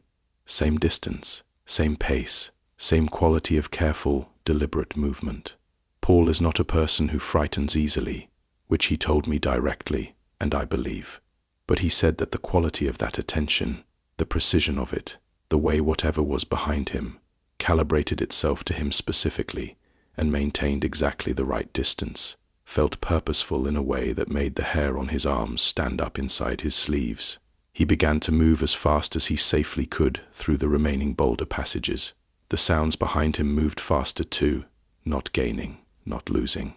Same distance, same pace, same quality of careful, deliberate movement. Paul is not a person who frightens easily, which he told me directly, and I believe. But he said that the quality of that attention, the precision of it, the way whatever was behind him, calibrated itself to him specifically and maintained exactly the right distance, felt purposeful in a way that made the hair on his arms stand up inside his sleeves. He began to move as fast as he safely could through the remaining boulder passages. The sounds behind him moved faster too, not gaining, not losing,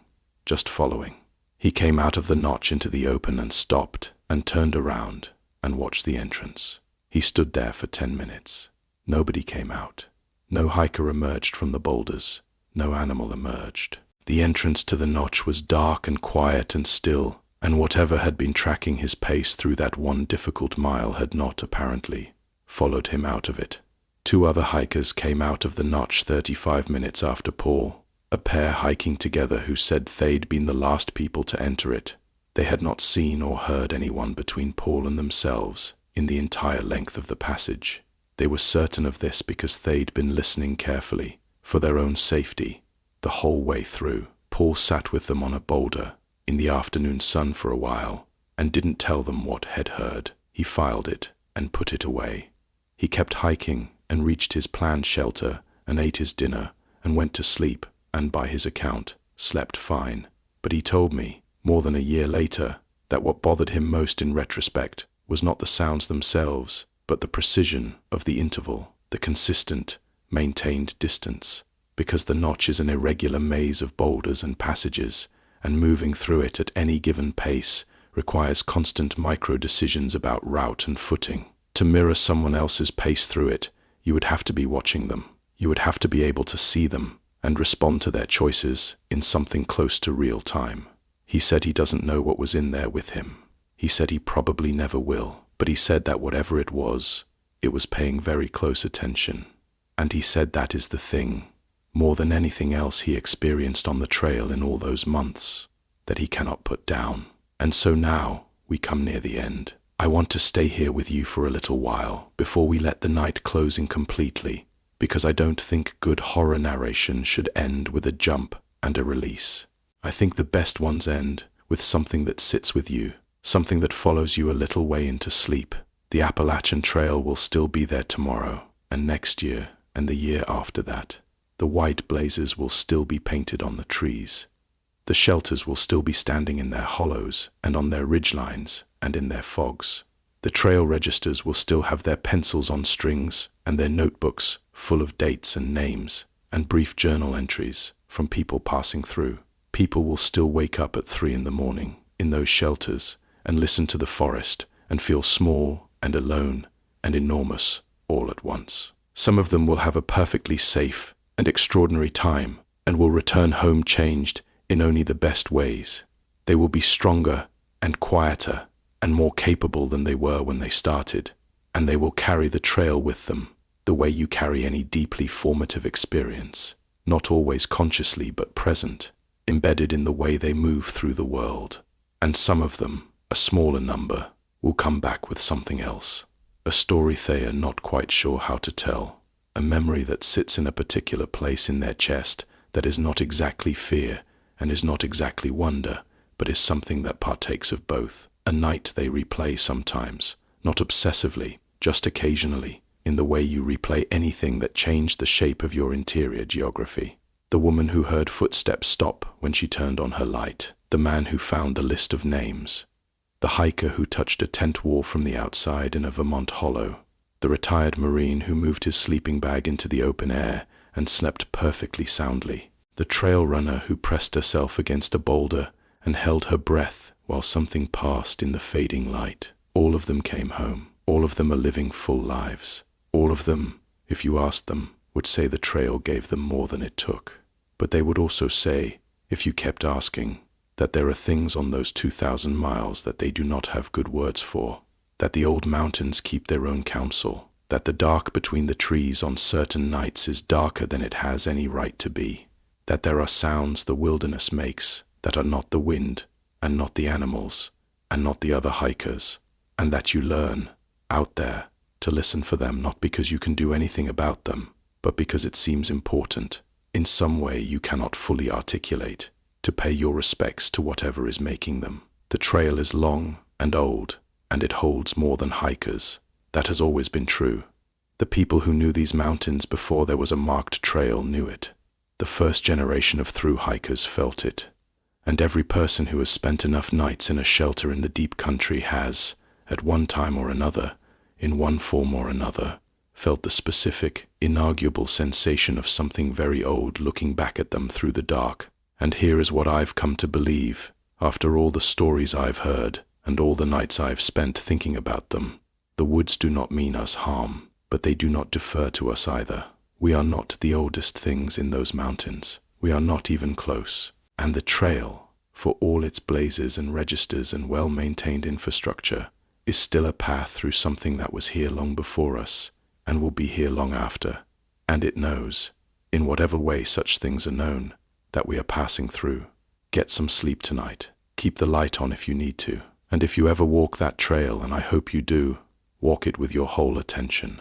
just following. He came out of the notch into the open and stopped and turned around and watched the entrance. He stood there for 10 minutes. Nobody came out. No hiker emerged from the boulders. No animal emerged. The entrance to the notch was dark and quiet and still, and whatever had been tracking his pace through that one difficult mile had not, apparently, followed him out of it. 2 other hikers came out of the notch 35 minutes after Paul, a pair hiking together who said they'd been the last people to enter it. They had not seen or heard anyone between Paul and themselves in the entire length of the passage. They were certain of this because they'd been listening carefully, for their own safety, the whole way through. Paul sat with them on a boulder in the afternoon sun for a while and didn't tell them what had heard. He filed it and put it away. He kept hiking and reached his planned shelter and ate his dinner and went to sleep and, by his account, slept fine. But he told me, more than a year later, that what bothered him most in retrospect was not the sounds themselves, but the precision of the interval, the consistent, maintained distance, because the notch is an irregular maze of boulders and passages, and moving through it at any given pace requires constant micro-decisions about route and footing. To mirror someone else's pace through it, you would have to be watching them. You would have to be able to see them and respond to their choices in something close to real time. He said he doesn't know what was in there with him. He said he probably never will, but he said that whatever it was paying very close attention. And he said that is the thing, more than anything else he experienced on the trail in all those months, that he cannot put down. And so now we come near the end. I want to stay here with you for a little while before we let the night close in completely, because I don't think good horror narration should end with a jump and a release. I think the best ones end with something that sits with you, something that follows you a little way into sleep. The Appalachian Trail will still be there tomorrow, and next year, and the year after that. The white blazes will still be painted on the trees. The shelters will still be standing in their hollows and on their ridgelines and in their fogs. The trail registers will still have their pencils on strings and their notebooks full of dates and names and brief journal entries from people passing through. People will still wake up at 3 in the morning in those shelters and listen to the forest and feel small and alone and enormous all at once. Some of them will have a perfectly safe and extraordinary time and will return home changed in only the best ways. They will be stronger and quieter and more capable than they were when they started, and they will carry the trail with them the way you carry any deeply formative experience, not always consciously but present, embedded in the way they move through the world. And some of them, a smaller number, will come back with something else, a story they are not quite sure how to tell, a memory that sits in a particular place in their chest that is not exactly fear and is not exactly wonder, but is something that partakes of both. A night they replay sometimes, not obsessively, just occasionally, in the way you replay anything that changed the shape of your interior geography. The woman who heard footsteps stop when she turned on her light, the man who found the list of names, the hiker who touched a tent wall from the outside in a Vermont hollow, the retired Marine who moved his sleeping bag into the open air and slept perfectly soundly, the trail runner who pressed herself against a boulder and held her breath while something passed in the fading light. All of them came home. All of them are living full lives. All of them, if you asked them, would say the trail gave them more than it took. But they would also say, if you kept asking, that there are things on those 2,000 miles that they do not have good words for. that the old mountains keep their own counsel, that the dark between the trees on certain nights is darker than it has any right to be, that there are sounds the wilderness makes that are not the wind, and not the animals, and not the other hikers, and that you learn, out there, to listen for them not because you can do anything about them, but because it seems important, in some way you cannot fully articulate, to pay your respects to whatever is making them. The trail is long and old, and it holds more than hikers. That has always been true. The people who knew these mountains before there was a marked trail knew it. The first generation of through hikers felt it, and every person who has spent enough nights in a shelter in the deep country has, at one time or another, in one form or another, felt the specific, inarguable sensation of something very old looking back at them through the dark. And here is what I've come to believe, after all the stories I've heard, and all the nights I've spent thinking about them. The woods do not mean us harm, but they do not defer to us either. We are not the oldest things in those mountains. We are not even close. And the trail, for all its blazes and registers and well-maintained infrastructure, is still a path through something that was here long before us, and will be here long after. And it knows, in whatever way such things are known, that we are passing through. Get some sleep tonight. Keep the light on if you need to. And if you ever walk that trail, and I hope you do, walk it with your whole attention.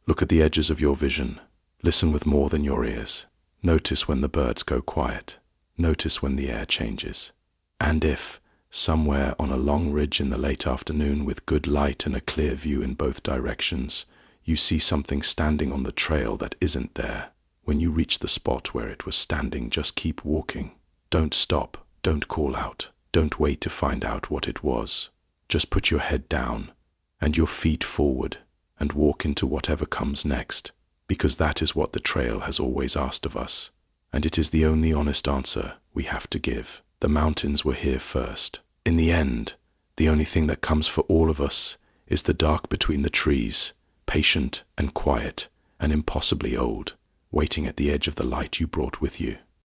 Look at the edges of your vision. Listen with more than your ears. Notice when the birds go quiet. Notice when the air changes. And if, somewhere on a long ridge in the late afternoon with good light and a clear view in both directions, you see something standing on the trail that isn't there, when you reach the spot where it was standing, just keep walking. Don't stop, don't call out, don't wait to find out what it was. Just put your head down and your feet forward and walk into whatever comes next, because that is what the trail has always asked of us, and it is the only honest answer we have to give. The mountains were here first. In the end, the only thing that comes for all of us is the dark between the trees, patient and quiet and impossibly old, waiting at the edge of the light you brought with you.